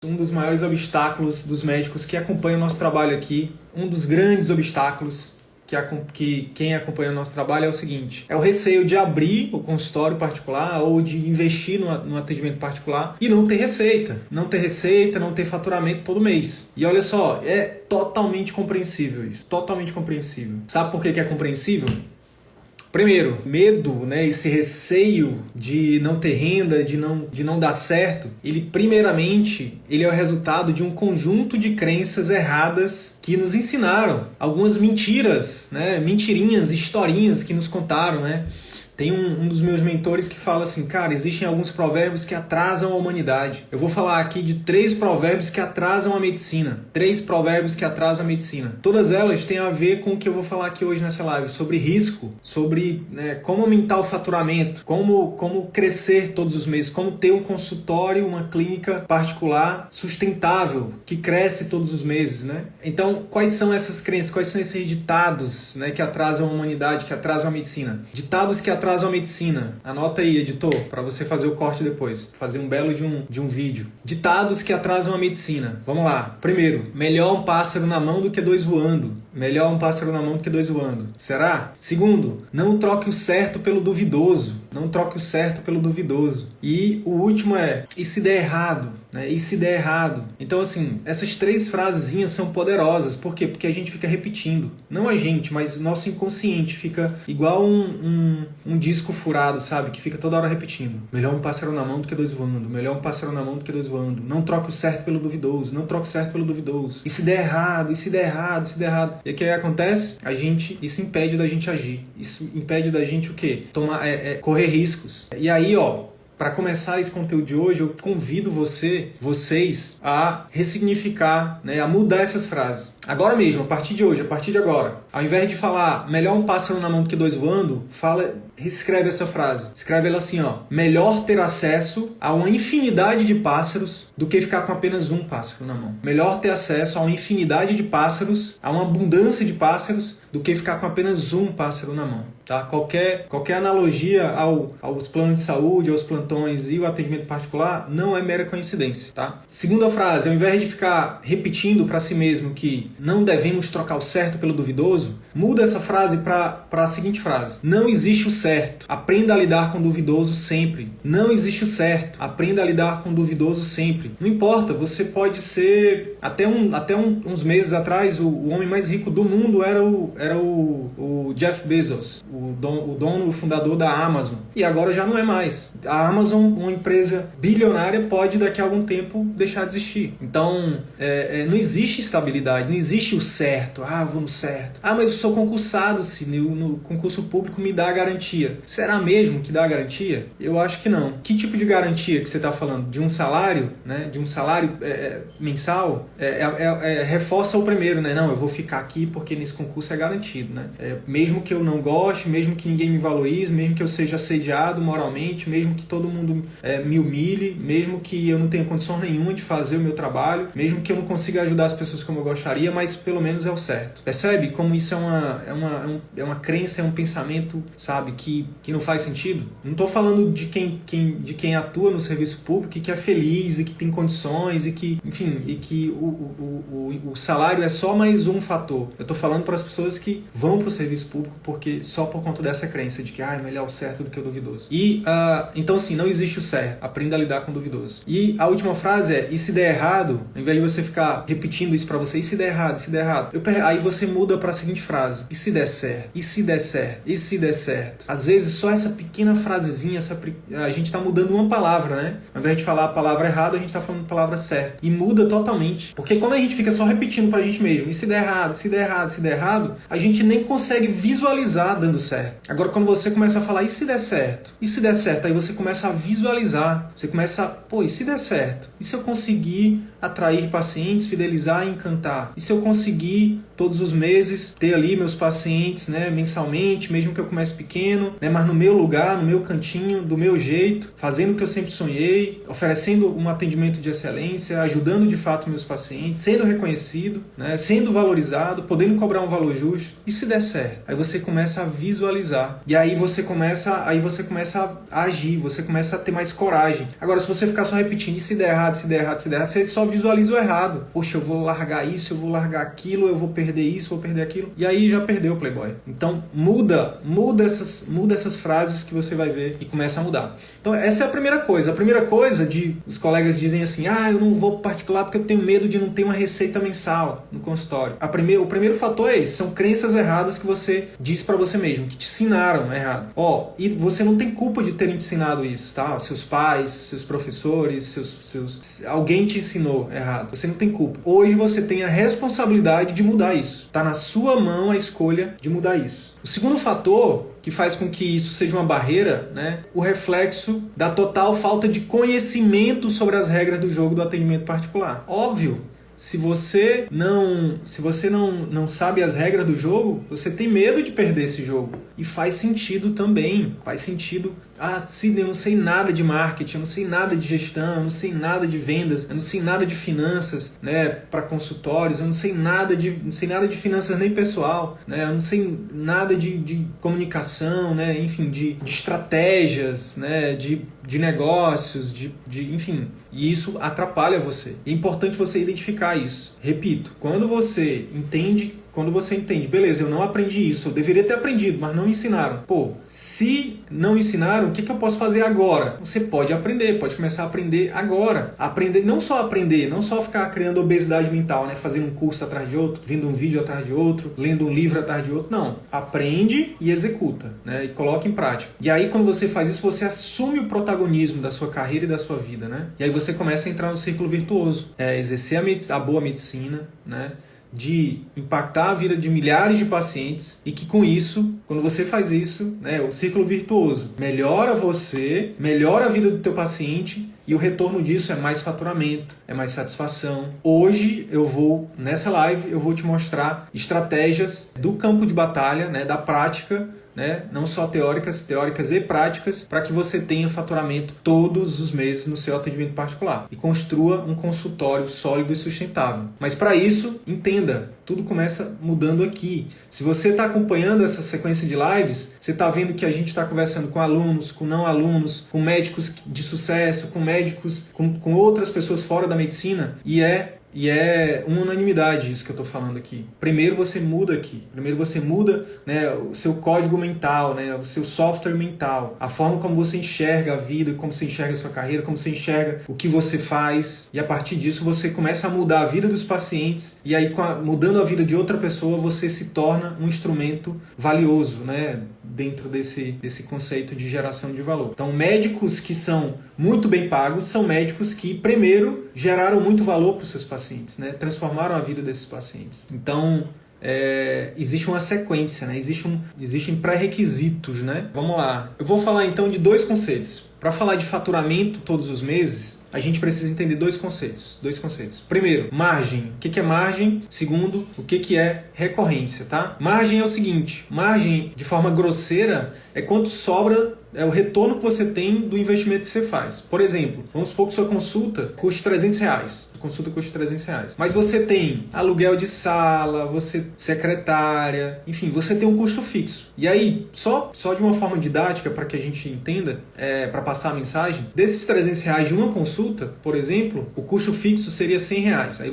Um dos maiores obstáculos dos médicos que acompanham o nosso trabalho aqui, um dos grandes obstáculos que quem acompanha o nosso trabalho é o seguinte: é o receio de abrir o consultório particular ou de investir no atendimento particular e não ter receita. Não ter faturamento todo mês. E olha só, é totalmente compreensível isso. Totalmente compreensível. Sabe por que é compreensível? Primeiro, medo, né, esse receio de não ter renda, de não dar certo, primeiramente ele é o resultado de um conjunto de crenças erradas que nos ensinaram. Algumas mentiras, né, mentirinhas, historinhas que nos contaram, né? Tem um dos meus mentores que fala assim: cara, existem alguns provérbios que atrasam a humanidade. Eu vou falar aqui de 3 provérbios que atrasam a medicina. 3 provérbios que atrasam a medicina. Todas elas têm a ver com o que eu vou falar aqui hoje nessa live, sobre risco, sobre como aumentar o faturamento, como crescer todos os meses, como ter um consultório, uma clínica particular sustentável, que cresce todos os meses, né? Então, quais são essas crenças, quais são esses ditados, né, que atrasam a humanidade, que atrasam a medicina? Ditados que atrasam a medicina. Anota aí, editor, para você fazer o corte depois. Fazer um belo de um vídeo. Ditados que atrasam a medicina. Vamos lá. Primeiro, melhor um pássaro na mão do que 2 voando. Melhor um pássaro na mão do que 2 voando. Será? Segundo, não troque o certo pelo duvidoso. Não troque o certo pelo duvidoso. E o último é: e se der errado? Né? E se der errado? Então, assim, essas 3 frasezinhas são poderosas. Por quê? Porque a gente fica repetindo. Não a gente, mas o nosso inconsciente fica igual um disco furado, sabe? Que fica toda hora repetindo. Melhor um pássaro na mão do que 2 voando. Melhor um pássaro na mão do que 2 voando. Não troque o certo pelo duvidoso. Não troque o certo pelo duvidoso. E se der errado? E se der errado? E se der errado? E o que acontece? Isso impede da gente agir. Isso impede da gente o quê? Correr riscos. E aí, para começar esse conteúdo de hoje, eu convido vocês a ressignificar, né, a mudar essas frases. Agora mesmo, a partir de hoje, a partir de agora. Ao invés de falar melhor um pássaro na mão do que 2 voando, escreve essa frase. Escreve ela assim, melhor ter acesso a uma infinidade de pássaros do que ficar com apenas um pássaro na mão. Melhor ter acesso a uma infinidade de pássaros, a uma abundância de pássaros, do que ficar com apenas um pássaro na mão. Tá? Qualquer analogia aos planos de saúde, aos plantões e o atendimento particular não é mera coincidência. Tá? Segunda frase: ao invés de ficar repetindo para si mesmo que não devemos trocar o certo pelo duvidoso, muda essa frase para a seguinte frase: não existe o certo, aprenda a lidar com o duvidoso sempre. Não existe o certo, aprenda a lidar com o duvidoso sempre. Não importa, você pode ser... Até uns meses atrás, o homem mais rico do mundo era o Jeff Bezos, o dono, o fundador da Amazon. E agora já não é mais. A Amazon, uma empresa bilionária, pode daqui a algum tempo deixar de existir. Então, não existe estabilidade, não existe o certo. Vou no certo. Mas eu sou concursado, se no concurso público me dá a garantia. Será mesmo que dá a garantia? Eu acho que não. Que tipo de garantia que você está falando? De um salário? Né? De um salário mensal? Reforça o primeiro, né? Não, eu vou ficar aqui porque nesse concurso é garantido, né? Mesmo que eu não goste, mesmo que ninguém me valorize, mesmo que eu seja assediado moralmente, mesmo que todo mundo me humilhe, mesmo que eu não tenha condição nenhuma de fazer o meu trabalho, mesmo que eu não consiga ajudar as pessoas como eu gostaria, mas pelo menos é o certo. Percebe como isso é uma crença, é um pensamento, sabe, que não faz sentido? Não estou falando de quem atua no serviço público e que é feliz e que tem condições e que, enfim, e que o salário é só mais um fator. Eu estou falando para as pessoas que vão para o serviço público porque só por conta dessa crença de que é melhor o certo do que o duvidoso. E então, assim, não existe o certo. Aprenda a lidar com o duvidoso. E a última frase é: e se der errado? Ao invés de você ficar repetindo isso para você: e se der errado? E se der errado? Aí você muda para a seguinte frase: e se der certo? E se der certo? E se der certo? Às vezes só essa pequena frasezinha, a gente está mudando uma palavra, né? Ao invés de falar a palavra errada, a gente está falando a palavra certa. E muda totalmente. Porque quando a gente fica só repetindo pra gente mesmo: e se der errado? Se der errado? Se der errado? A gente nem consegue visualizar dando certo. Agora, quando você começa a falar: e se der certo? E se der certo? Aí você começa a visualizar. Você começa e se der certo? E se eu conseguir atrair pacientes, fidelizar e encantar? E se eu conseguir todos os meses ter ali meus pacientes, né, mensalmente, mesmo que eu comece pequeno, né, mas no meu lugar, no meu cantinho, do meu jeito, fazendo o que eu sempre sonhei, oferecendo um atendimento de excelência, ajudando de fato meus pacientes, sendo reconhecido, né, sendo valorizado, podendo cobrar um valor justo? E se der certo? Aí você começa a visualizar. E aí você começa a agir, você começa a ter mais coragem. Agora, se você ficar só repetindo, e se der errado, se der errado, se der errado, você só visualiza o errado. Poxa, eu vou largar isso, eu vou largar aquilo, eu vou perder isso, vou perder aquilo. E aí já perdeu o Playboy. Então, muda essas frases que você vai ver e começa a mudar. Então, essa é a primeira coisa. A primeira coisa os colegas dizem assim, eu não vou pro particular porque eu tenho medo de não ter uma receita mensal no consultório. O primeiro fator é esse, são crenças erradas que você diz pra você mesmo, que te ensinaram errado. E você não tem culpa de terem te ensinado isso, tá? Seus pais, seus professores, alguém te ensinou errado. Você não tem culpa. Hoje você tem a responsabilidade de mudar isso. Tá na sua mão a escolha de mudar isso. O segundo fator que faz com que isso seja uma barreira, né, o reflexo da total falta de conhecimento sobre as regras do jogo do atendimento particular. Óbvio, se você não sabe as regras do jogo, você tem medo de perder esse jogo. E faz sentido também. Faz sentido. Sidney, eu não sei nada de marketing, eu não sei nada de gestão, eu não sei nada de vendas, eu não sei nada de finanças, né, para consultórios, eu não sei nada de finanças nem pessoal, né, eu não sei nada de comunicação, né, enfim, de estratégias, né, de negócios, enfim. E isso atrapalha você. É importante você identificar isso. Repito, quando você entende, beleza, eu não aprendi isso, eu deveria ter aprendido, mas não me ensinaram. Se não ensinaram, o que eu posso fazer agora? Você pode aprender, pode começar a aprender agora. Aprender, não só ficar criando obesidade mental, né? Fazendo um curso atrás de outro, vendo um vídeo atrás de outro, lendo um livro atrás de outro. Não. Aprende e executa, né? E coloca em prática. E aí, quando você faz isso, você assume o protagonismo da sua carreira e da sua vida, né? E aí você começa a entrar no círculo virtuoso. Exercer a boa medicina, né? De impactar a vida de milhares de pacientes e que com isso, quando você faz isso, né, o círculo virtuoso melhora você, melhora a vida do teu paciente e o retorno disso é mais faturamento, é mais satisfação. Hoje nessa live eu vou te mostrar estratégias do campo de batalha, né, da prática, né? Não só teóricas e práticas, para que você tenha faturamento todos os meses no seu atendimento particular e construa um consultório sólido e sustentável. Mas para isso, entenda, tudo começa mudando aqui. Se você está acompanhando essa sequência de lives, você está vendo que a gente está conversando com alunos, com não alunos, com médicos de sucesso, com médicos, com outras pessoas fora da medicina, e é uma unanimidade isso que eu estou falando aqui. Primeiro você muda aqui. Primeiro você muda, né, o seu código mental, né, o seu software mental. A forma como você enxerga a vida, como você enxerga a sua carreira, como você enxerga o que você faz. E a partir disso você começa a mudar a vida dos pacientes. E aí, mudando a vida de outra pessoa, você se torna um instrumento valioso, né, dentro desse conceito de geração de valor. Então, médicos que são muito bem pagos são médicos que, primeiro, geraram muito valor para os seus pacientes, né? Transformaram a vida desses pacientes. Então, existe uma sequência, né? Existem pré-requisitos, né? Vamos lá. Eu vou falar então de 2 conceitos. Para falar de faturamento todos os meses, a gente precisa entender 2 conceitos. Primeiro, margem. O que é margem? Segundo, o que é recorrência, tá? Margem é o seguinte, margem, de forma grosseira, é quanto sobra, é o retorno que você tem do investimento que você faz. Por exemplo, vamos supor que sua consulta custe R$300. A consulta custa R$300. Mas você tem aluguel de sala, você secretária, enfim, você tem um custo fixo. E aí, só de uma forma didática, para que a gente entenda, para passar a mensagem, desses R$300 de uma consulta, por exemplo, o custo fixo seria R$100. Aí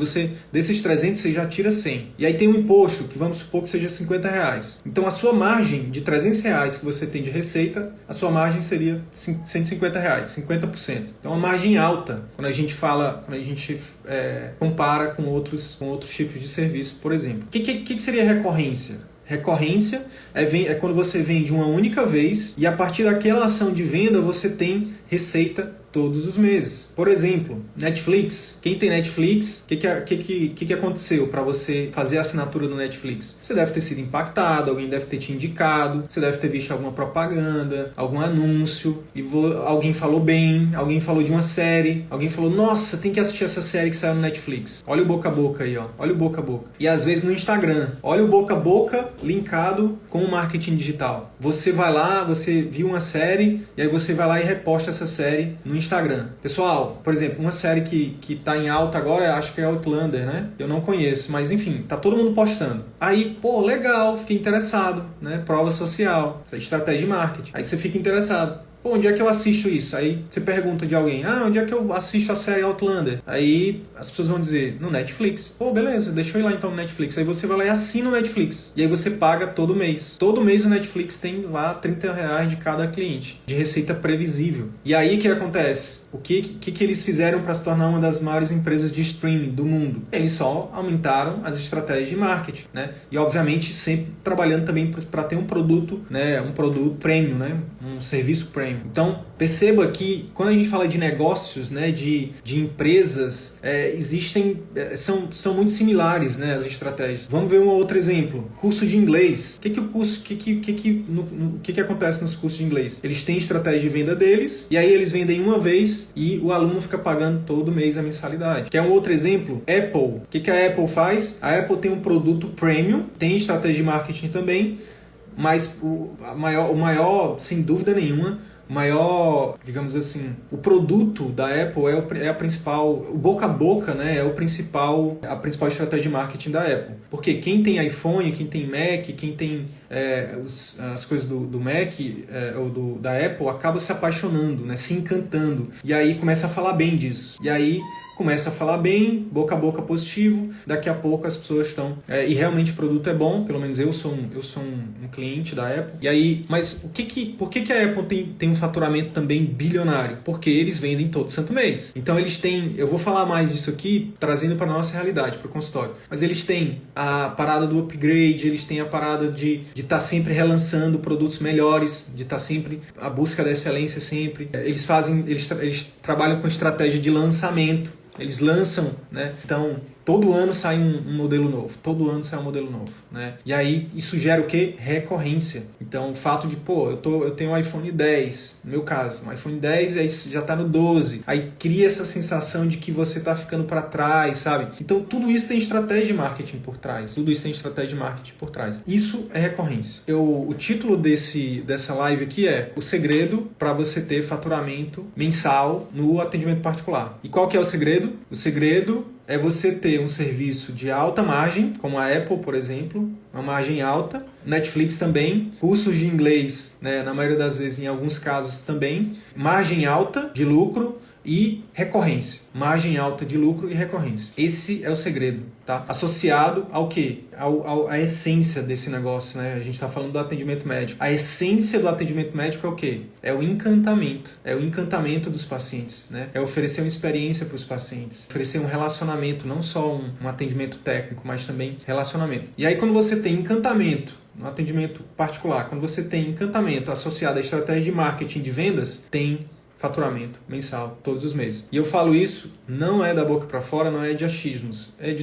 desses 300, você já tira 100. E aí tem um imposto, que vamos supor que seja R$50. Então a sua margem de R$300 que você tem de receita, a sua margem seria R$150, 50%. Então é uma margem alta quando a gente compara com outros tipos de serviço, por exemplo. O que seria recorrência? Recorrência é quando você vende uma única vez e a partir daquela ação de venda você tem receita todos os meses. Por exemplo, Netflix. Quem tem Netflix, o que aconteceu para você fazer a assinatura do Netflix? Você deve ter sido impactado, alguém deve ter te indicado, você deve ter visto alguma propaganda, algum anúncio, e alguém falou bem, alguém falou de uma série, alguém falou, nossa, tem que assistir essa série que saiu no Netflix. Olha o boca a boca aí, ó. Olha o boca a boca. E às vezes no Instagram. Olha o boca a boca linkado com o marketing digital. Você vai lá, você viu uma série, e aí você vai lá e reposta essa série no Instagram. Instagram. Pessoal, por exemplo, uma série que tá em alta agora, acho que é Outlander, né? Eu não conheço, mas enfim, tá todo mundo postando. Aí, pô, legal, fiquei interessado, né? Prova social, estratégia de marketing. Aí você fica interessado. Pô, onde é que eu assisto isso? Aí você pergunta de alguém, onde é que eu assisto a série Outlander? Aí as pessoas vão dizer, no Netflix. Pô, beleza, deixa eu ir lá então no Netflix. Aí você vai lá e assina o Netflix. E aí você paga todo mês. Todo mês o Netflix tem lá R$ 30 de cada cliente, de receita previsível. E aí o que acontece? O que eles fizeram para se tornar uma das maiores empresas de streaming do mundo? Eles só aumentaram as estratégias de marketing, né? E obviamente sempre trabalhando também para ter um produto, né? Um produto premium, né? Um serviço premium. Então perceba que quando a gente fala de negócios, né? De empresas, são muito similares, né? As estratégias. Vamos ver um outro exemplo. Curso de inglês. O que acontece nos cursos de inglês? Eles têm estratégia de venda deles e aí eles vendem uma vez e o aluno fica pagando todo mês a mensalidade. Quer um outro exemplo? Apple. O que a Apple faz? A Apple tem um produto premium, tem estratégia de marketing também, mas o maior, sem dúvida nenhuma, o maior, digamos assim, o produto da Apple é a principal, o boca a boca, né, é a principal estratégia de marketing da Apple. Porque quem tem iPhone, quem tem Mac, quem tem as coisas do Mac ou da Apple, acaba se apaixonando, né, se encantando. E aí começa a falar bem disso. E aí começa a falar bem, boca a boca positivo, daqui a pouco as pessoas estão... e realmente o produto é bom, pelo menos eu sou um cliente da Apple. E aí, mas por que a Apple tem um faturamento também bilionário? Porque eles vendem todo santo mês. Então eles têm, eu vou falar mais disso aqui, trazendo para a nossa realidade, para o consultório. Mas eles têm a parada do upgrade, eles têm a parada de estar sempre relançando produtos melhores, de estar sempre a busca da excelência sempre. Eles trabalham com estratégia de lançamento. Eles lançam, né? Então, todo ano sai um modelo novo. Todo ano sai um modelo novo, né? E aí, isso gera o quê? Recorrência. Então, o fato de, eu tenho um iPhone 10, no meu caso, um iPhone 10, aí já tá no 12. Aí cria essa sensação de que você tá ficando para trás, sabe? Então, tudo isso tem estratégia de marketing por trás. Tudo isso tem estratégia de marketing por trás. Isso é recorrência. O título dessa live aqui é O Segredo para você ter faturamento mensal no atendimento particular. E qual que é o segredo? O segredo é você ter um serviço de alta margem, como a Apple, por exemplo, uma margem alta. Netflix também, cursos de inglês, né, na maioria das vezes, em alguns casos também, margem alta de lucro e recorrência. Margem alta de lucro e recorrência. Esse é o segredo, tá? Associado ao quê? À essência desse negócio, né? A gente está falando do atendimento médico. A essência do atendimento médico é o quê? É o encantamento. É o encantamento dos pacientes, né? É oferecer uma experiência para os pacientes. Oferecer um relacionamento, não só um atendimento técnico, mas também relacionamento. E aí, quando você tem encantamento no atendimento particular, quando você tem encantamento associado à estratégia de marketing de vendas, tem faturamento mensal todos os meses. E eu falo isso não é da boca para fora, não é de achismos, é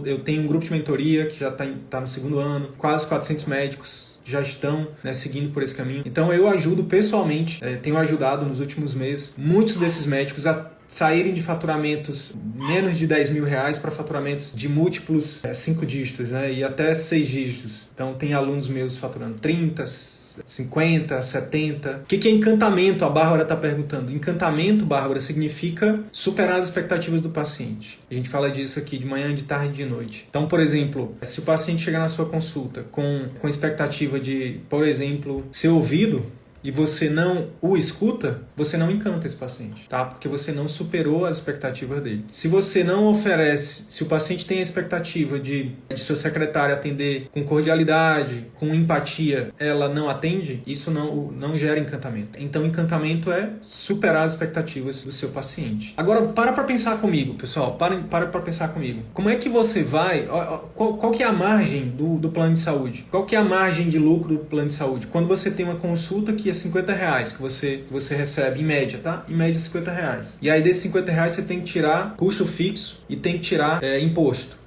eu tenho um grupo de mentoria que já tá no segundo ano, quase 400 médicos já estão, né, seguindo por esse caminho. Então eu ajudo pessoalmente, tenho ajudado nos últimos meses muitos desses médicos a saírem de faturamentos menos de R$10.000 para faturamentos de múltiplos 5 dígitos, né, e até 6 dígitos. Então tem alunos meus faturando 30, 50, 70. O que é encantamento? A Bárbara está perguntando. Encantamento, Bárbara, significa superar as expectativas do paciente. A gente fala disso aqui de manhã, de tarde e de noite. Então, por exemplo, se o paciente chegar na sua consulta com expectativa de, por exemplo, ser ouvido, e você não o escuta, você não encanta esse paciente, tá? Porque você não superou as expectativas dele. Se você não oferece, se o paciente tem a expectativa de sua secretária atender com cordialidade, com empatia, ela não atende, isso não gera encantamento. Então, encantamento é superar as expectativas do seu paciente. Agora, para pensar comigo, pessoal, para pensar comigo. Como é que você vai, qual que é a margem do plano de saúde? Qual que é a margem de lucro do plano de saúde? Quando você tem uma consulta que R$50 que você recebe em média, tá? Em média R$50. E aí desses R$50 você tem que tirar custo fixo e tem que tirar imposto.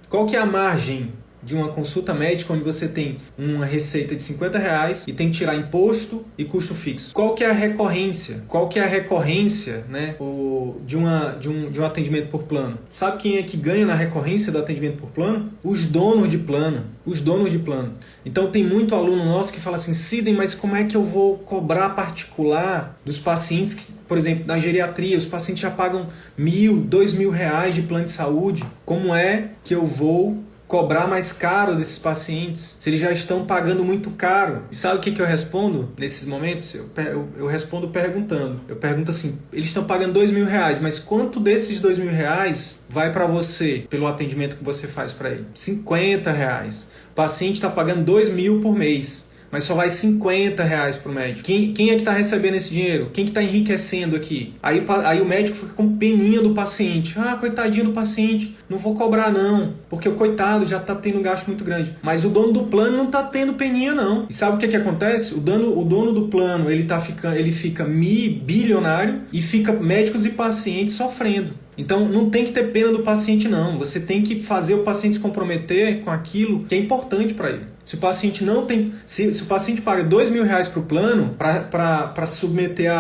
Qual que é a margem de uma consulta médica onde você tem uma receita de R$50 e tem que tirar imposto e custo fixo. Qual que é a recorrência? Qual que é a recorrência, né, de um atendimento por plano? Sabe quem é que ganha na recorrência do atendimento por plano? Os donos de plano. Os donos de plano. Então tem muito aluno nosso que fala assim, Sidney, mas como é que eu vou cobrar particular dos pacientes que, por exemplo, na geriatria, os pacientes já pagam R$1.000, R$2.000 de plano de saúde? Como é que eu vou cobrar mais caro desses pacientes se eles já estão pagando muito caro? E sabe o que eu respondo nesses momentos? Eu respondo perguntando. Eu pergunto assim, eles estão pagando R$2.000, mas quanto desses R$2.000 vai para você pelo atendimento que você faz para ele? R$50. O paciente está pagando R$2.000 por mês, mas só vai R$50 para o médico. Quem é que está recebendo esse dinheiro? Quem que está enriquecendo aqui? Aí o médico fica com peninha do paciente. Ah, coitadinho do paciente, não vou cobrar não, porque o coitado já está tendo um gasto muito grande. Mas o dono do plano não está tendo peninha não. E sabe o que acontece? O dono do plano ele fica bilionário e fica médicos e pacientes sofrendo. Então não tem que ter pena do paciente não. Você tem que fazer o paciente se comprometer com aquilo que é importante para ele. Se o paciente não tem, se o paciente paga R$2.000 para o plano, para se submeter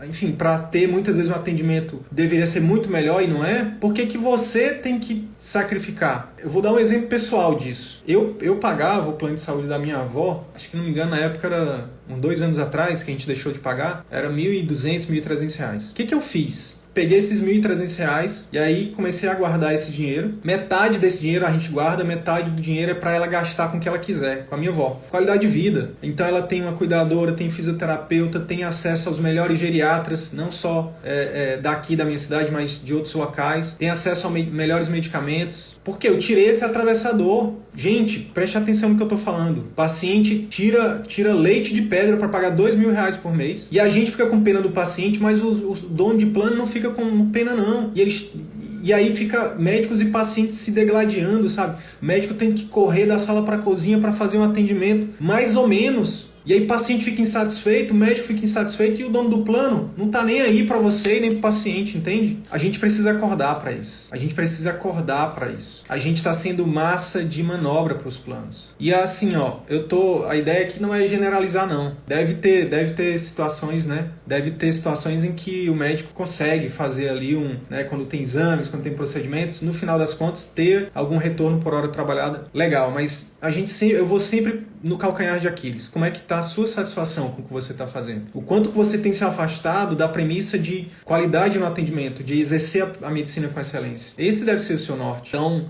enfim, para ter muitas vezes um atendimento deveria ser muito melhor e não é, por que você tem que sacrificar? Eu vou dar um exemplo pessoal disso. Eu pagava o plano de saúde da minha avó, acho que não me engano na época era uns 2 anos atrás que a gente deixou de pagar, era R$1.200, R$1.300. O que eu fiz? Peguei esses R$1.300 e aí comecei a guardar esse dinheiro. Metade desse dinheiro a gente guarda, metade do dinheiro é para ela gastar com o que ela quiser, com a minha avó. Qualidade de vida. Então ela tem uma cuidadora, tem fisioterapeuta, tem acesso aos melhores geriatras, não só daqui da minha cidade, mas de outros locais. Tem acesso a melhores medicamentos. Porque eu tirei esse atravessador. Gente, preste atenção no que eu estou falando. O paciente tira leite de pedra para pagar R$2.000 por mês. E a gente fica com pena do paciente, mas o dono de plano não fica com pena não. E aí fica médicos e pacientes se degladiando, sabe? O médico tem que correr da sala para a cozinha para fazer um atendimento, mais ou menos. E aí o paciente fica insatisfeito, o médico fica insatisfeito e o dono do plano não tá nem aí para você e nem para o paciente, entende? A gente precisa acordar para isso. A gente precisa acordar para isso. A gente está sendo massa de manobra para os planos. E assim, a ideia aqui não é generalizar não. Deve ter situações, né? Deve ter situações em que o médico consegue fazer ali quando tem exames, quando tem procedimentos, no final das contas ter algum retorno por hora trabalhada. Legal, mas eu vou sempre no calcanhar de Aquiles. Como é que está a sua satisfação com o que você está fazendo? O quanto que você tem se afastado da premissa de qualidade no atendimento, de exercer a medicina com excelência. Esse deve ser o seu norte. Então,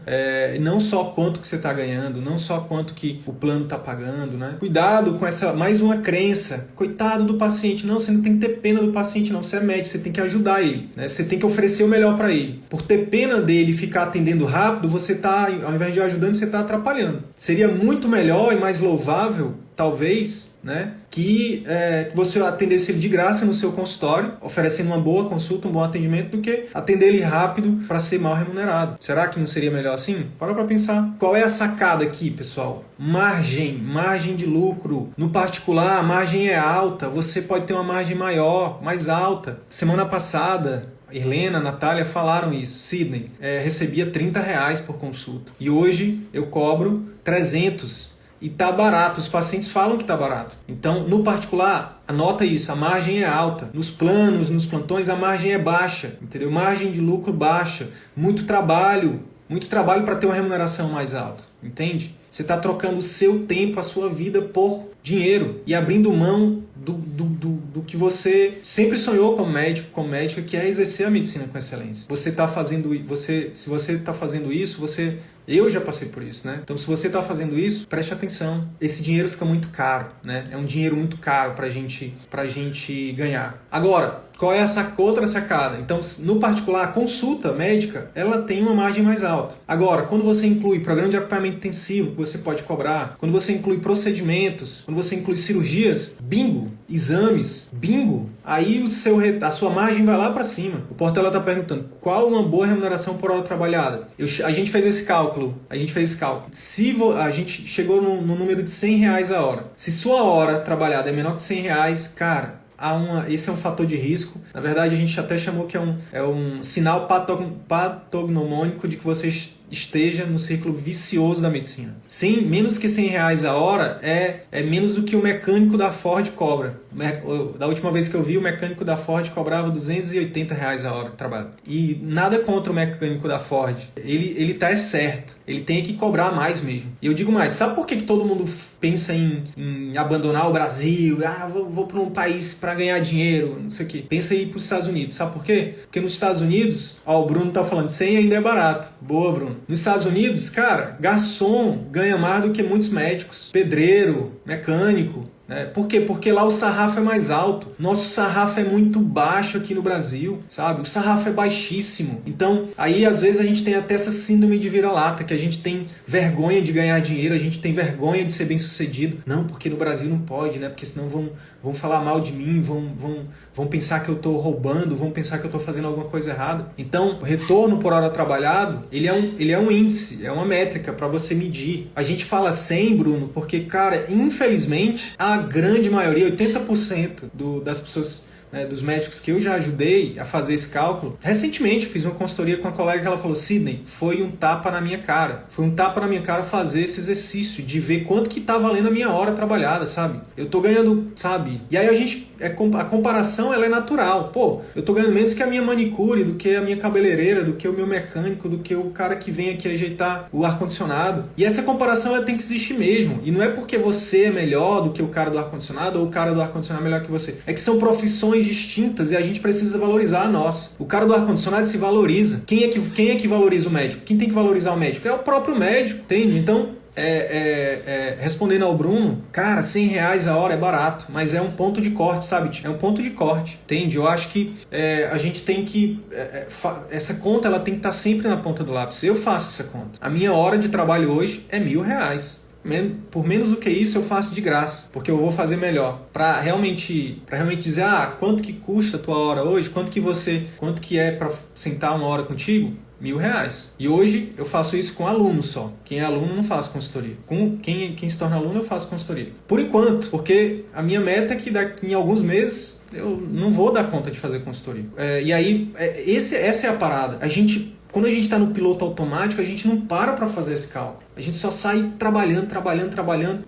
não só quanto que você está ganhando, não só quanto que o plano está pagando, né? Cuidado com essa, mais uma crença. Coitado do paciente. Não, você não tem que ter pena do paciente, não. Você é médico, você tem que ajudar ele, né? Você tem que oferecer o melhor para ele. Por ter pena dele e ficar atendendo rápido, você está, ao invés de ajudando, você está atrapalhando. Seria muito melhor e mais louvável, talvez, né, que você atendesse ele de graça no seu consultório, oferecendo uma boa consulta, um bom atendimento, do que atender ele rápido para ser mal remunerado. Será que não seria melhor assim? Para pensar. Qual é a sacada aqui, pessoal? Margem de lucro. No particular, a margem é alta, você pode ter uma margem maior, mais alta. Semana passada, Helena, Natália falaram isso. Sidney, recebia R$30 por consulta. E hoje eu cobro 300. E tá barato, os pacientes falam que tá barato. Então, no particular, anota isso, a margem é alta. Nos planos, nos plantões, a margem é baixa, entendeu? Margem de lucro baixa. Muito trabalho para ter uma remuneração mais alta, entende? Você está trocando o seu tempo, a sua vida por dinheiro e abrindo mão do que você sempre sonhou como médica, que é exercer a medicina com excelência. Se você está fazendo isso, eu já passei por isso, né? Então, se você está fazendo isso, preste atenção. Esse dinheiro fica muito caro, né? É um dinheiro muito caro pra gente ganhar. Agora, qual é essa outra sacada? Então, no particular, a consulta médica, ela tem uma margem mais alta. Agora, quando você inclui programa de acompanhamento intensivo que você pode cobrar, quando você inclui procedimentos, quando você inclui cirurgias, bingo, exames, bingo, aí a sua margem vai lá para cima. O Portela está perguntando qual uma boa remuneração por hora trabalhada. A gente fez esse cálculo. Se a gente chegou no número de R$100 a hora. Se sua hora trabalhada é menor que R$100, cara, esse é um fator de risco. Na verdade, a gente até chamou que é um sinal patognomônico de que você esteja no círculo vicioso da medicina. Menos que R$100 a hora é menos do que o mecânico da Ford cobra. Da última vez que eu vi, o mecânico da Ford cobrava R$280 a hora de trabalho. E nada contra o mecânico da Ford. Ele tá certo. Ele tem que cobrar mais mesmo. E eu digo mais, sabe por que todo mundo pensa em abandonar o Brasil? Vou para um país para ganhar dinheiro, não sei o quê. Pensa em ir para os Estados Unidos. Sabe por quê? Porque nos Estados Unidos, o Bruno tá falando, 100 ainda é barato. Boa, Bruno. Nos Estados Unidos, cara, garçom ganha mais do que muitos médicos. Pedreiro, mecânico. Por quê? Porque lá o sarrafo é mais alto. Nosso sarrafo é muito baixo aqui no Brasil, sabe? O sarrafo é baixíssimo. Então, aí às vezes a gente tem até essa síndrome de vira-lata, que a gente tem vergonha de ganhar dinheiro, a gente tem vergonha de ser bem-sucedido. Não, porque no Brasil não pode, né? Porque senão vão falar mal de mim, vão pensar que eu estou roubando, vão pensar que eu estou fazendo alguma coisa errada. Então, o retorno por hora trabalhado, ele é um índice, é uma métrica para você medir. A gente fala 100, Bruno, porque, cara, infelizmente, a grande maioria, 80% das pessoas, dos médicos que eu já ajudei a fazer esse cálculo. Recentemente fiz uma consultoria com uma colega que ela falou, Sidney, foi um tapa na minha cara. Foi um tapa na minha cara fazer esse exercício, de ver quanto que tá valendo a minha hora trabalhada, sabe? Eu tô ganhando, sabe? E aí a comparação, ela é natural. Pô, eu tô ganhando menos que a minha manicure, do que a minha cabeleireira, do que o meu mecânico, do que o cara que vem aqui ajeitar o ar-condicionado. E essa comparação, ela tem que existir mesmo. E não é porque você é melhor do que o cara do ar-condicionado ou o cara do ar-condicionado é melhor que você. É que são profissões distintas e a gente precisa valorizar a nossa. O cara do ar-condicionado se valoriza. Quem é que valoriza o médico? Quem tem que valorizar o médico? É o próprio médico, entende? Então, respondendo ao Bruno, cara, R$100 a hora é barato, mas é um ponto de corte, sabe? É um ponto de corte, entende? Eu acho que a gente tem que... essa conta, ela tem que estar sempre na ponta do lápis. Eu faço essa conta. A minha hora de trabalho hoje é R$1.000. Por menos do que isso eu faço de graça, porque eu vou fazer melhor. Para realmente dizer, quanto que custa a tua hora hoje? Quanto que é para sentar uma hora contigo? R$1.000. E hoje eu faço isso com aluno só. Quem é aluno não faz consultoria. Com quem se torna aluno eu faço consultoria. Por enquanto, porque a minha meta é que daqui em alguns meses eu não vou dar conta de fazer consultoria. E aí, essa é a parada. Quando a gente está no piloto automático, a gente não para fazer esse cálculo. A gente só sai trabalhando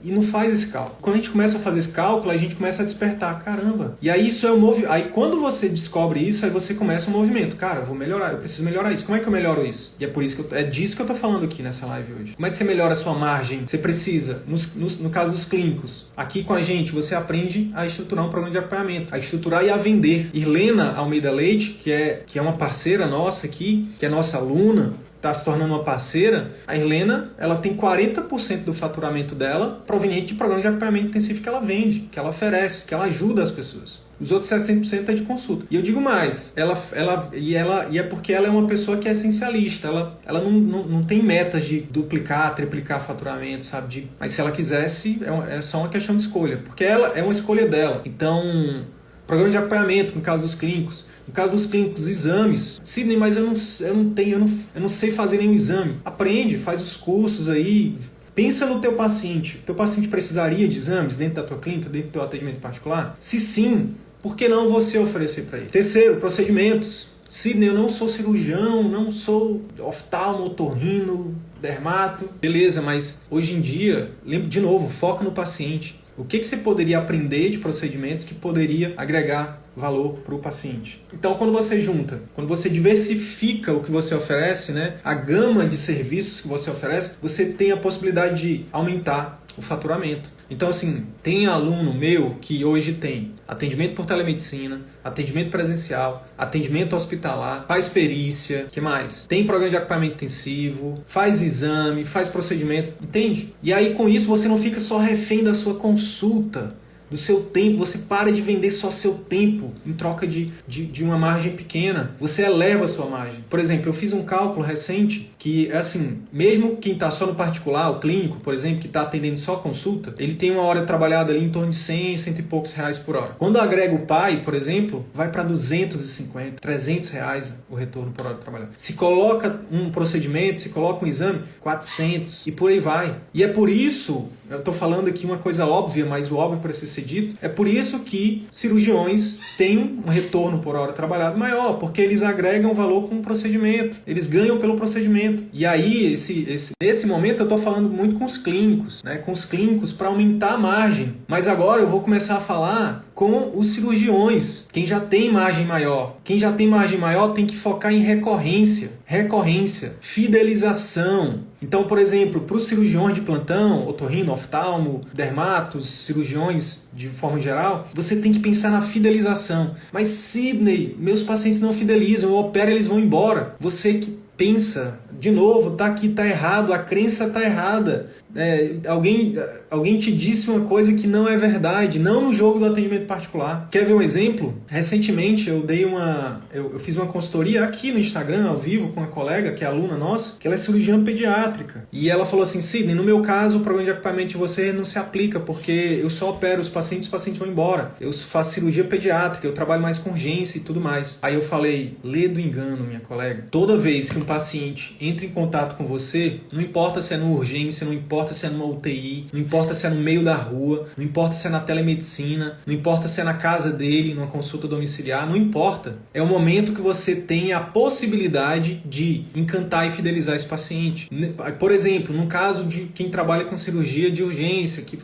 e não faz esse cálculo. Quando a gente começa a fazer esse cálculo, a gente começa a despertar. Caramba! E aí isso é o movimento. Aí quando você descobre isso, aí você começa um movimento. Cara, eu vou melhorar, eu preciso melhorar isso. Como é que eu melhoro isso? E é disso que eu tô falando aqui nessa live hoje. Como é que você melhora a sua margem? Você precisa, no caso dos clínicos, aqui com a gente, você aprende a estruturar um programa de acompanhamento, a estruturar e a vender. Irlena Almeida Leite, que é uma parceira nossa aqui, que é nossa aluna, está se tornando uma parceira, a Irlena, ela tem 40% do faturamento dela proveniente de programa de acompanhamento intensivo que ela vende, que ela oferece, que ela ajuda as pessoas. Os outros 60% é de consulta. E eu digo mais, é porque ela é uma pessoa que é essencialista, ela não tem metas de duplicar, triplicar faturamento, sabe? Mas se ela quisesse, é só uma questão de escolha, porque ela é uma escolha dela. Então, programa de acompanhamento, no caso dos clínicos, exames. Sidney, mas eu não sei fazer nenhum exame. Aprende, faz os cursos aí. Pensa no teu paciente. O teu paciente precisaria de exames dentro da tua clínica, dentro do teu atendimento particular? Se sim, por que não você oferecer para ele? Terceiro, procedimentos. Sidney, eu não sou cirurgião, não sou oftalmo, otorrino, dermato. Beleza, mas hoje em dia, lembra de novo, foca no paciente. O que você poderia aprender de procedimentos que poderia agregar valor para o paciente? Então, quando você diversifica o que você oferece, né, a gama de serviços que você oferece, você tem a possibilidade de aumentar o faturamento. Então, assim, tem aluno meu que hoje tem atendimento por telemedicina, atendimento presencial, atendimento hospitalar, faz perícia, que mais? Tem programa de acompanhamento intensivo, faz exame, faz procedimento, entende? E aí, com isso, você não fica só refém da sua consulta, do seu tempo, você para de vender só seu tempo em troca de uma margem pequena, você eleva a sua margem. Por exemplo, eu fiz um cálculo recente que é assim, mesmo quem está só no particular, o clínico, por exemplo, que está atendendo só consulta, ele tem uma hora trabalhada ali em torno de 100 e poucos reais por hora. Quando agrega o pai, por exemplo, vai para 250, 300 reais o retorno por hora trabalhada. Se coloca um procedimento, se coloca um exame, 400 e por aí vai. E é por isso, eu estou falando aqui uma coisa óbvia, mas o óbvio precisa ser dito. É por isso que cirurgiões têm um retorno por hora trabalhado maior, porque eles agregam valor com o procedimento, eles ganham pelo procedimento. E aí, nesse momento, eu estou falando muito com os clínicos, né? Com os clínicos para aumentar a margem. Mas agora eu vou começar a falar com os cirurgiões, quem já tem margem maior. Quem já tem margem maior tem que focar em recorrência, fidelização. Então, por exemplo, para os cirurgiões de plantão, otorrino, oftalmo, dermatos, cirurgiões de forma geral, você tem que pensar na fidelização. Mas, Sidney, meus pacientes não fidelizam, eu opero, eles vão embora. Você que pensa, de novo, tá aqui, tá errado, a crença tá errada. Alguém te disse uma coisa que não é verdade, não no jogo do atendimento particular. Quer ver um exemplo? Recentemente eu fiz uma consultoria aqui no Instagram, ao vivo, com uma colega, que é aluna nossa, que ela é cirurgiã pediátrica. E ela falou assim: Sidney, no meu caso, o programa de acompanhamento de você não se aplica, porque eu só opero os pacientes vão embora. Eu faço cirurgia pediátrica, eu trabalho mais com urgência e tudo mais. Aí eu falei: lê do engano, minha colega. Toda vez que um paciente entra em contato com você, não importa se é no urgência, não importa se é numa UTI, não importa se é no meio da rua, não importa se é na telemedicina, não importa se é na casa dele, numa consulta domiciliar, não importa. É o momento que você tem a possibilidade de encantar e fidelizar esse paciente. Por exemplo, no caso de quem trabalha com cirurgia de urgência, que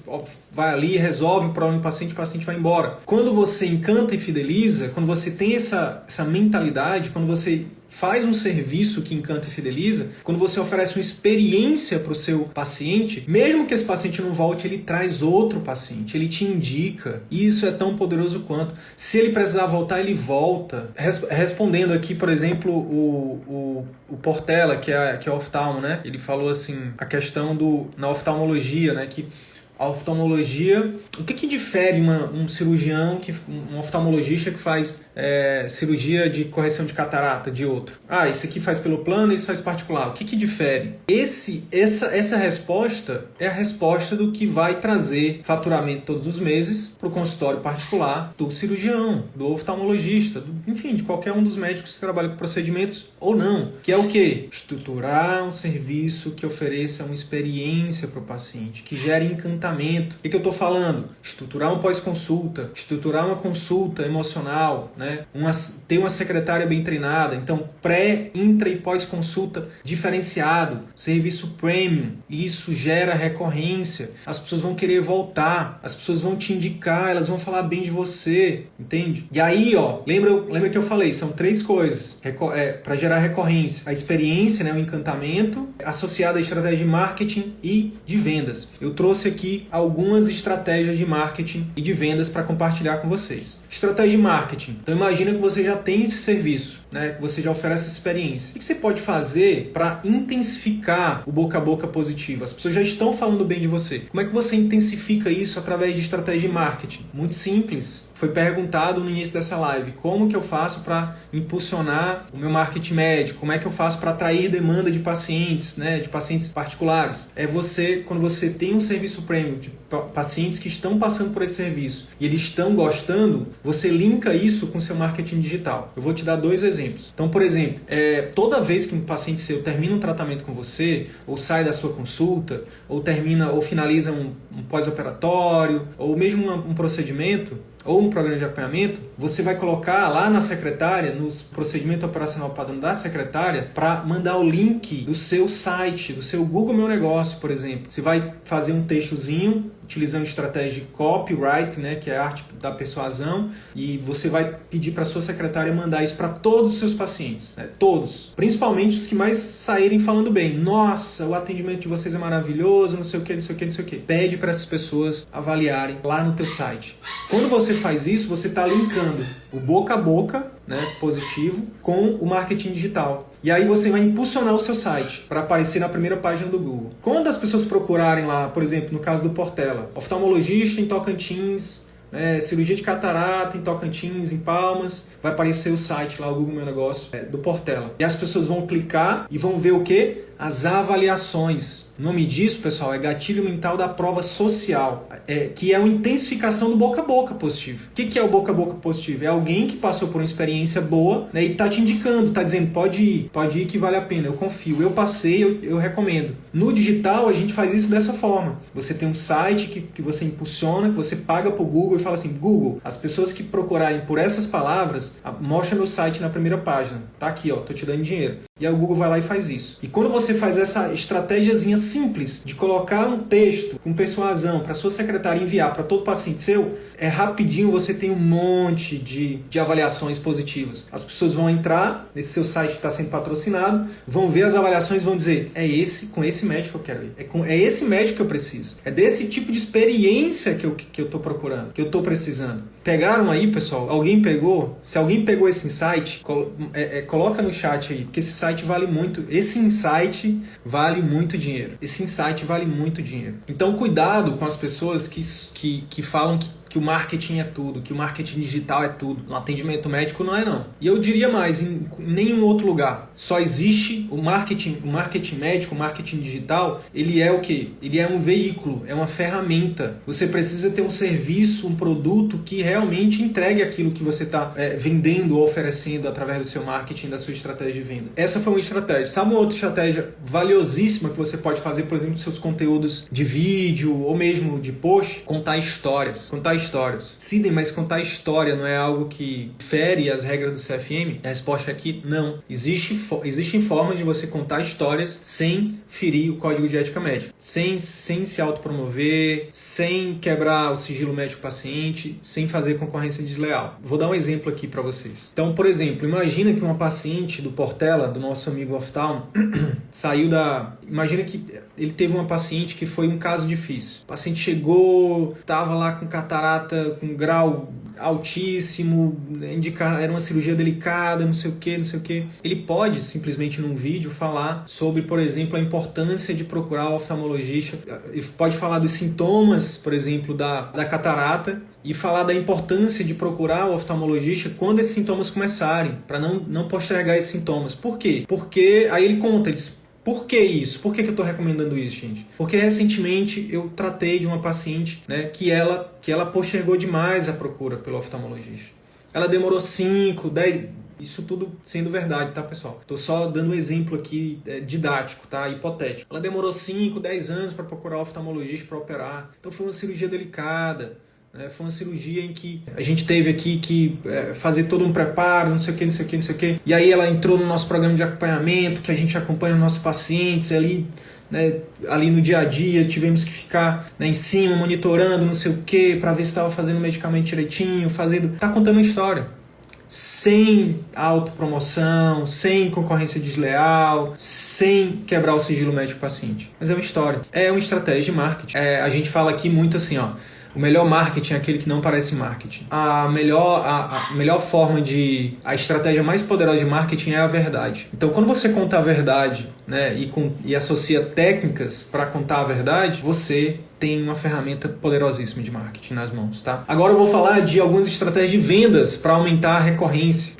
vai ali e resolve o problema do paciente, o paciente vai embora. Quando você encanta e fideliza, quando você tem essa mentalidade, quando você faz um serviço que encanta e fideliza, quando você oferece uma experiência para o seu paciente, mesmo que esse paciente não volte, ele traz outro paciente, ele te indica. E isso é tão poderoso quanto. Se ele precisar voltar, ele volta. Respondendo aqui, por exemplo, o Portela, que é oftalmo, né? Ele falou assim, a questão na oftalmologia, né? Que a oftalmologia, o que difere um cirurgião, um oftalmologista que faz cirurgia de correção de catarata de outro? Esse aqui faz pelo plano e esse faz particular. O que difere? Essa resposta é a resposta do que vai trazer faturamento todos os meses para o consultório particular do cirurgião, do oftalmologista, enfim, de qualquer um dos médicos que trabalha com procedimentos ou não. Que é o quê? Estruturar um serviço que ofereça uma experiência para o paciente, que gere encantamento. O que eu estou falando? Estruturar um pós-consulta, estruturar uma consulta emocional, né? Ter uma secretária bem treinada, então pré, intra e pós-consulta diferenciado, serviço premium, isso gera recorrência, as pessoas vão querer voltar, as pessoas vão te indicar, elas vão falar bem de você, entende? E aí, lembra que eu falei, são 3 coisas para gerar recorrência: a experiência, né, o encantamento, associado à estratégia de marketing e de vendas. Eu trouxe aqui algumas estratégias de marketing e de vendas para compartilhar com vocês. Estratégia de marketing. Então imagina que você já tem esse serviço, né? Que você já oferece essa experiência. O que você pode fazer para intensificar o boca a boca positivo? As pessoas já estão falando bem de você. Como é que você intensifica isso através de estratégia de marketing? Muito simples. Foi perguntado no início dessa live, como que eu faço para impulsionar o meu marketing médico? Como é que eu faço para atrair demanda de pacientes, né, de pacientes particulares? Quando você tem um serviço premium de pacientes que estão passando por esse serviço e eles estão gostando, você linka isso com seu marketing digital. Eu vou te dar 2 exemplos. Então, por exemplo, toda vez que um paciente seu termina um tratamento com você, ou sai da sua consulta, ou finaliza um pós-operatório, ou mesmo um procedimento, ou um programa de acompanhamento, você vai colocar lá na secretária, no procedimento operacional padrão da secretária, para mandar o link do seu site, do seu Google Meu Negócio, por exemplo. Você vai fazer um textozinho utilizando estratégia de copyright, né, que é a arte da persuasão, e você vai pedir para a sua secretária mandar isso para todos os seus pacientes, né, todos, principalmente os que mais saírem falando bem. Nossa, o atendimento de vocês é maravilhoso, não sei o que, não sei o que, não sei o que. Pede para essas pessoas avaliarem lá no teu site. Quando você faz isso, você está linkando o boca a boca, né, positivo, com o marketing digital. E aí você vai impulsionar o seu site para aparecer na primeira página do Google. Quando as pessoas procurarem lá, por exemplo, no caso do Portela, oftalmologista em Tocantins, cirurgia de catarata em Tocantins, em Palmas, vai aparecer o site lá, o Google Meu Negócio, do Portela. E as pessoas vão clicar e vão ver o quê? as avaliações. O nome disso, pessoal, é gatilho mental da prova social, que é uma intensificação do boca a boca positivo. O que é o boca a boca positivo? É alguém que passou por uma experiência boa, né, e está te indicando, está dizendo, pode ir que vale a pena, eu confio, eu passei, eu recomendo. No digital, a gente faz isso dessa forma. Você tem um site que você impulsiona, que você paga para o Google e fala assim, Google, as pessoas que procurarem por essas palavras, mostra meu site na primeira página. Tá aqui, ó, tô te dando dinheiro. E aí o Google vai lá e faz isso. E quando você faz essa estratégiazinha simples de colocar um texto com persuasão para sua secretária enviar para todo paciente seu, rapidinho você tem um monte de avaliações positivas. As pessoas vão entrar nesse seu site que está sendo patrocinado, vão ver as avaliações e vão dizer, com esse médico que eu quero ir. É esse médico que eu preciso. É desse tipo de experiência que eu estou procurando, que eu estou precisando. Pegaram aí, pessoal? Alguém pegou? Se alguém pegou esse insight, coloca no chat aí, porque esse site vale muito. Esse insight vale muito dinheiro. Esse insight vale muito dinheiro. Então, cuidado com as pessoas que falam que o marketing é tudo, que o marketing digital é tudo. No atendimento médico não é não. E eu diria mais, em nenhum outro lugar. Só existe o marketing médico, o marketing digital, ele é o quê? Ele é um veículo, é uma ferramenta. Você precisa ter um serviço, um produto que realmente entregue aquilo que você está vendendo ou oferecendo através do seu marketing, da sua estratégia de venda. Essa foi uma estratégia. Sabe uma outra estratégia valiosíssima que você pode fazer, por exemplo, seus conteúdos de vídeo ou mesmo de post? Contar histórias. Sidney, mas contar história não é algo que fere as regras do CFM? A resposta é que não. Existem formas de você contar histórias sem ferir o código de ética médica. Sem se autopromover, sem quebrar o sigilo médico-paciente, sem fazer concorrência desleal. Vou dar um exemplo aqui para vocês. Então, por exemplo, imagina que uma paciente do Portela, do nosso amigo Oftalmo, imagina que ele teve uma paciente que foi um caso difícil. O paciente chegou, estava lá com catarata, com grau altíssimo, era uma cirurgia delicada, não sei o que. Ele pode simplesmente num vídeo falar sobre, por exemplo, a importância de procurar o oftalmologista. Ele pode falar dos sintomas, por exemplo, da catarata e falar da importância de procurar o oftalmologista quando esses sintomas começarem, para não postergar esses sintomas. Por quê? Porque aí ele conta, ele diz, por que isso? Por que eu estou recomendando isso, gente? Porque recentemente eu tratei de uma paciente, né, que ela postergou demais a procura pelo oftalmologista. Ela demorou 5, 10... Isso tudo sendo verdade, tá, pessoal? Estou só dando um exemplo aqui didático, tá? Hipotético. Ela demorou 5, 10 anos para procurar o oftalmologista para operar. Então foi uma cirurgia delicada. Foi uma cirurgia em que a gente teve aqui que fazer todo um preparo, não sei o que. E aí ela entrou no nosso programa de acompanhamento, que a gente acompanha os nossos pacientes ali, né, ali no dia a dia, tivemos que ficar, né, em cima, monitorando, não sei o que, para ver se estava fazendo o medicamento direitinho, tá contando uma história. Sem autopromoção, sem concorrência desleal, sem quebrar o sigilo médico-paciente. Mas é uma história. É uma estratégia de marketing. A gente fala aqui muito assim, ó. O melhor marketing é aquele que não parece marketing. A melhor forma a estratégia mais poderosa de marketing é a verdade. Então, quando você conta a verdade, né, e associa técnicas para contar a verdade, você tem uma ferramenta poderosíssima de marketing nas mãos, tá? Agora eu vou falar de algumas estratégias de vendas para aumentar a recorrência,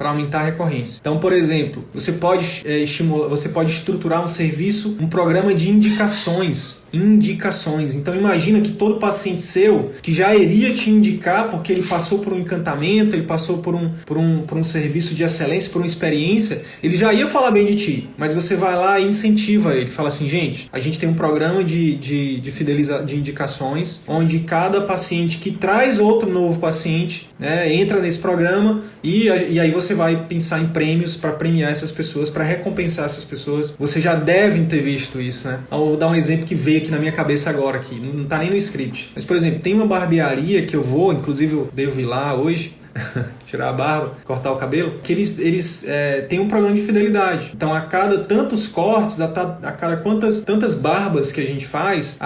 Então, por exemplo, você pode estruturar um serviço, um programa de indicações. Então imagina que todo paciente seu que já iria te indicar porque ele passou por um encantamento, ele passou por um serviço de excelência, por uma experiência, ele já ia falar bem de ti, mas você vai lá e incentiva ele, fala assim, gente, a gente tem um programa de indicações, onde cada paciente que traz outro novo paciente, né, entra nesse programa e aí você vai pensar em prêmios para premiar essas pessoas, para recompensar essas pessoas. Você já deve ter visto isso, né? Então, eu vou dar um exemplo que veio aqui na minha cabeça agora, aqui. Não tá nem no script. Mas, por exemplo, tem uma barbearia que eu vou, inclusive eu devo ir lá hoje, tirar a barba, cortar o cabelo, que eles têm um programa de fidelidade. Então, a cada tantos cortes, a cada tantas barbas que a gente faz,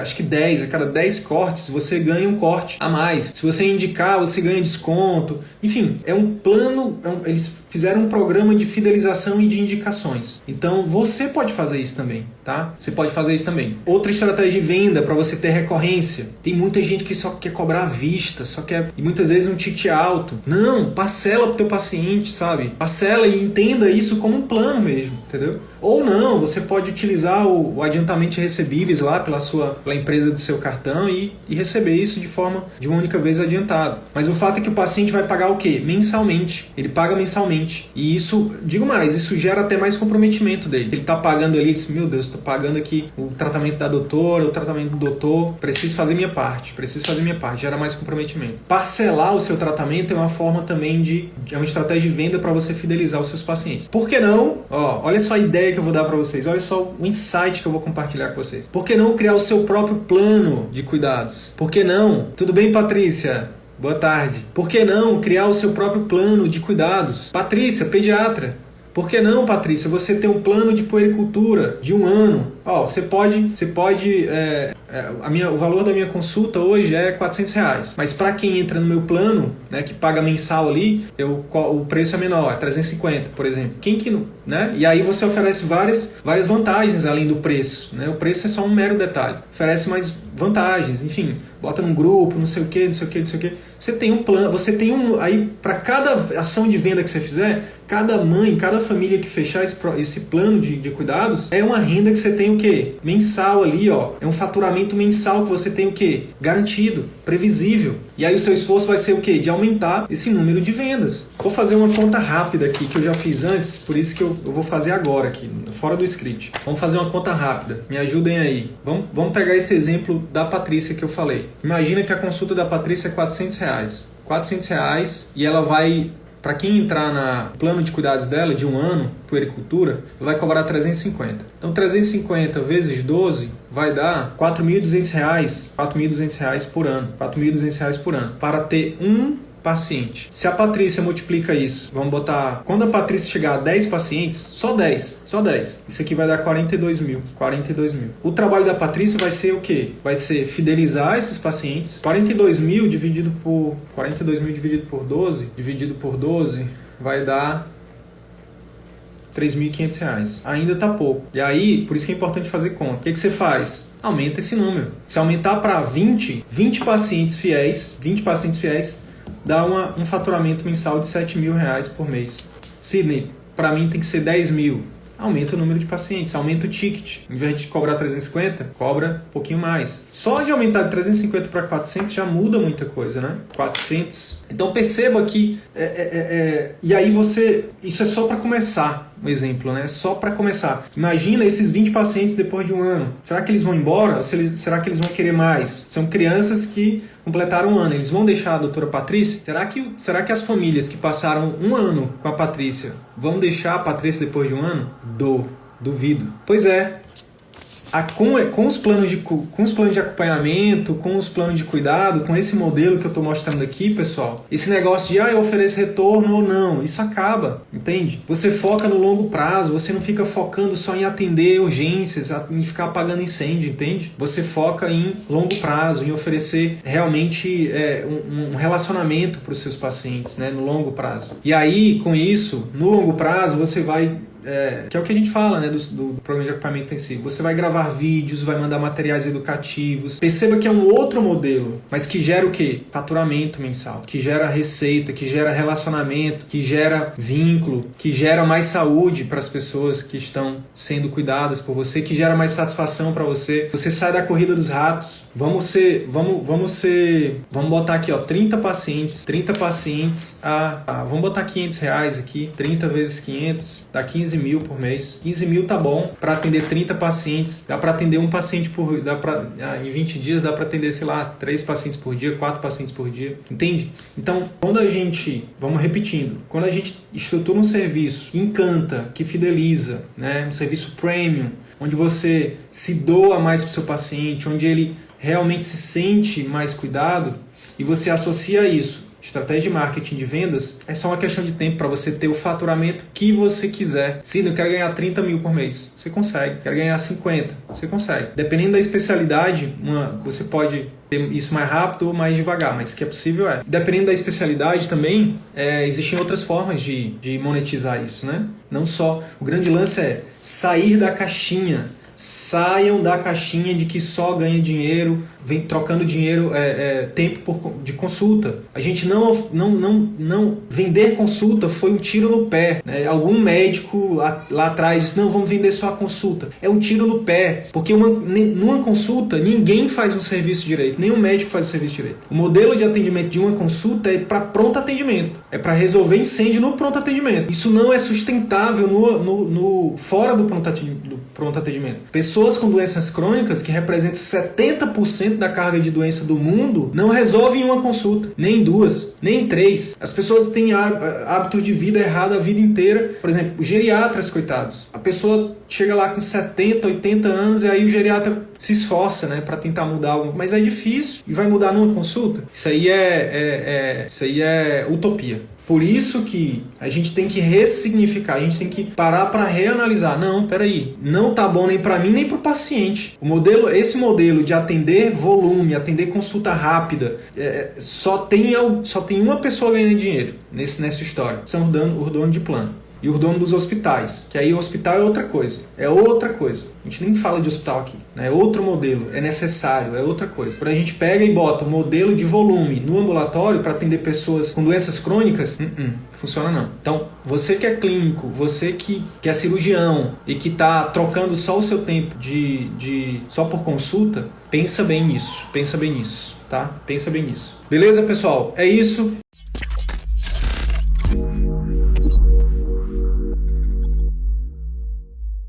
acho que 10, a cada 10 cortes, você ganha um corte a mais. Se você indicar, você ganha desconto. Enfim, é um plano, eles fizeram um programa de fidelização e de indicações. Então, você pode fazer isso também, tá? Você pode fazer isso também. Outra estratégia de venda para você ter recorrência. Tem muita gente que só quer cobrar à vista, e muitas vezes um ticket alto. Não, parcela pro teu paciente, sabe? Parcela e entenda isso como um plano mesmo, entendeu? Ou não, você pode utilizar o adiantamento de recebíveis lá pela empresa do seu cartão e receber isso de uma única vez adiantado. Mas o fato é que o paciente vai pagar o quê? Mensalmente. Ele paga mensalmente. E isso, digo mais, isso gera até mais comprometimento dele. Ele está pagando ali, ele diz, meu Deus, estou pagando aqui o tratamento da doutora, o tratamento do doutor, preciso fazer minha parte, gera mais comprometimento. Parcelar o seu tratamento é uma forma também é uma estratégia de venda para você fidelizar os seus pacientes. Por que não? Olha só a ideia que eu vou dar para vocês, olha só o insight que eu vou compartilhar com vocês. Por que não criar o seu próprio plano de cuidados? Por que não? Tudo bem, Patrícia? Boa tarde. Por que não criar o seu próprio plano de cuidados? Patrícia, pediatra. Por que não, Patrícia, você ter um plano de puericultura de 1 ano? O valor da minha consulta hoje é R$400. Mas para quem entra no meu plano, né, que paga mensal ali, o preço é menor, é 350, por exemplo. Quem que não, né? E aí você oferece várias vantagens além do preço, né? O preço é só um mero detalhe. Oferece mais vantagens, enfim, bota num grupo, não sei o que. Você tem um plano, aí para cada ação de venda que você fizer, cada mãe, cada família que fechar esse plano de cuidados, é uma renda que você tem o quê? Mensal ali, é um faturamento mensal que você tem o quê? Garantido, previsível. E aí o seu esforço vai ser o quê? De aumentar esse número de vendas. Vou fazer uma conta rápida aqui, que eu já fiz antes, por isso que eu vou fazer agora aqui, fora do script. Vamos fazer uma conta rápida, me ajudem aí. Vamos pegar esse exemplo da Patrícia que eu falei. Imagina que a consulta da Patrícia é R$400. R$400 e ela vai... Para quem entrar no plano de cuidados dela, de 1 ano, puericultura, ela vai cobrar 350. Então, 350 vezes 12 vai dar R$4.200. R$4.200 por ano. R$4.200 por ano. Para ter um paciente. Se a Patrícia multiplica isso, vamos botar... Quando a Patrícia chegar a 10 pacientes, só 10. Isso aqui vai dar 42 mil. O trabalho da Patrícia vai ser o quê? Vai ser fidelizar esses pacientes. 42 mil dividido por 12, vai dar R$3.500. Ainda tá pouco. E aí, por isso que é importante fazer conta. O que você faz? Aumenta esse número. Se aumentar para 20 pacientes fiéis, dá um faturamento mensal de R$7.000 por mês. Sidney, para mim tem que ser 10 mil. Aumenta o número de pacientes, aumenta o ticket. Em vez de cobrar 350, cobra um pouquinho mais. Só de aumentar de 350 para 400 já muda muita coisa, né? 400. Então perceba que... E aí isso é só para começar, um exemplo, né? Só para começar. Imagina esses 20 pacientes depois de 1 ano. Será que eles vão embora? Ou será que eles vão querer mais? São crianças que completaram 1 ano. Eles vão deixar a doutora Patrícia? Será que as famílias que passaram 1 ano com a Patrícia vão deixar a Patrícia depois de 1 ano? Duvido. Pois é. Com os planos de acompanhamento, com os planos de cuidado, com esse modelo que eu estou mostrando aqui, pessoal, esse negócio de eu ofereço retorno ou não, isso acaba, entende? Você foca no longo prazo, você não fica focando só em atender urgências, em ficar apagando incêndio, entende? Você foca em longo prazo, em oferecer realmente um relacionamento para os seus pacientes, né, no longo prazo. E aí, com isso, no longo prazo, você vai... que é o que a gente fala, né, do programa de acompanhamento intensivo. Você vai gravar vídeos, vai mandar materiais educativos. Perceba que é um outro modelo, mas que gera o quê? Faturamento mensal, que gera receita, que gera relacionamento, que gera vínculo, que gera mais saúde para as pessoas que estão sendo cuidadas por você, que gera mais satisfação para você. Você sai da corrida dos ratos. Vamos botar aqui, 30 pacientes, vamos botar R$500 aqui, 30 vezes 500, dá 15 mil por mês. 15 mil tá bom para atender 30 pacientes, dá para atender um paciente em 20 dias dá para atender, 3 pacientes por dia, 4 pacientes por dia, entende? Então, vamos repetindo, quando a gente estrutura um serviço que encanta, que fideliza, né, um serviço premium, onde você se doa mais para o seu paciente, onde ele realmente se sente mais cuidado, e você associa isso, estratégia de marketing de vendas, é só uma questão de tempo para você ter o faturamento que você quiser. Sim, eu quero ganhar 30 mil por mês. Você consegue. Quero ganhar 50. Você consegue. Dependendo da especialidade, você pode ter isso mais rápido ou mais devagar, mas que é possível é. Dependendo da especialidade também, existem outras formas de monetizar isso, né? Não só. O grande lance é sair da caixinha, Saiam da caixinha de que só ganha dinheiro, vem trocando dinheiro, tempo de consulta. A gente não vender consulta foi um tiro no pé, né? Algum médico lá atrás disse, não, vamos vender só a consulta. É um tiro no pé, porque numa consulta ninguém faz um serviço direito, nenhum médico faz o serviço direito. O modelo de atendimento de uma consulta é para pronto atendimento, é para resolver incêndio no pronto atendimento. Isso não é sustentável fora do pronto atendimento. Pessoas com doenças crônicas, que representam 70% da carga de doença do mundo, não resolvem em uma consulta, nem em duas, nem em três. As pessoas têm hábito de vida errado a vida inteira. Por exemplo, geriatras, coitados. A pessoa chega lá com 70, 80 anos e aí o geriatra se esforça, né, para tentar mudar algo, mas é difícil e vai mudar numa consulta. Isso aí é utopia. Por isso que a gente tem que ressignificar, a gente tem que parar para reanalisar. Não, peraí, não tá bom nem para mim nem para o paciente. Esse modelo de atender volume, atender consulta rápida, só tem uma pessoa ganhando dinheiro nessa história. São os donos de plano. E o dono dos hospitais, que aí o hospital é outra coisa. É outra coisa. A gente nem fala de hospital aqui, né? É outro modelo, é necessário, é outra coisa. Quando a gente pega e bota o modelo de volume no ambulatório para atender pessoas com doenças crônicas, funciona não. Então, você que é clínico, você que é cirurgião e que está trocando só o seu tempo só por consulta, pensa bem nisso, tá? Pensa bem nisso. Beleza, pessoal? É isso.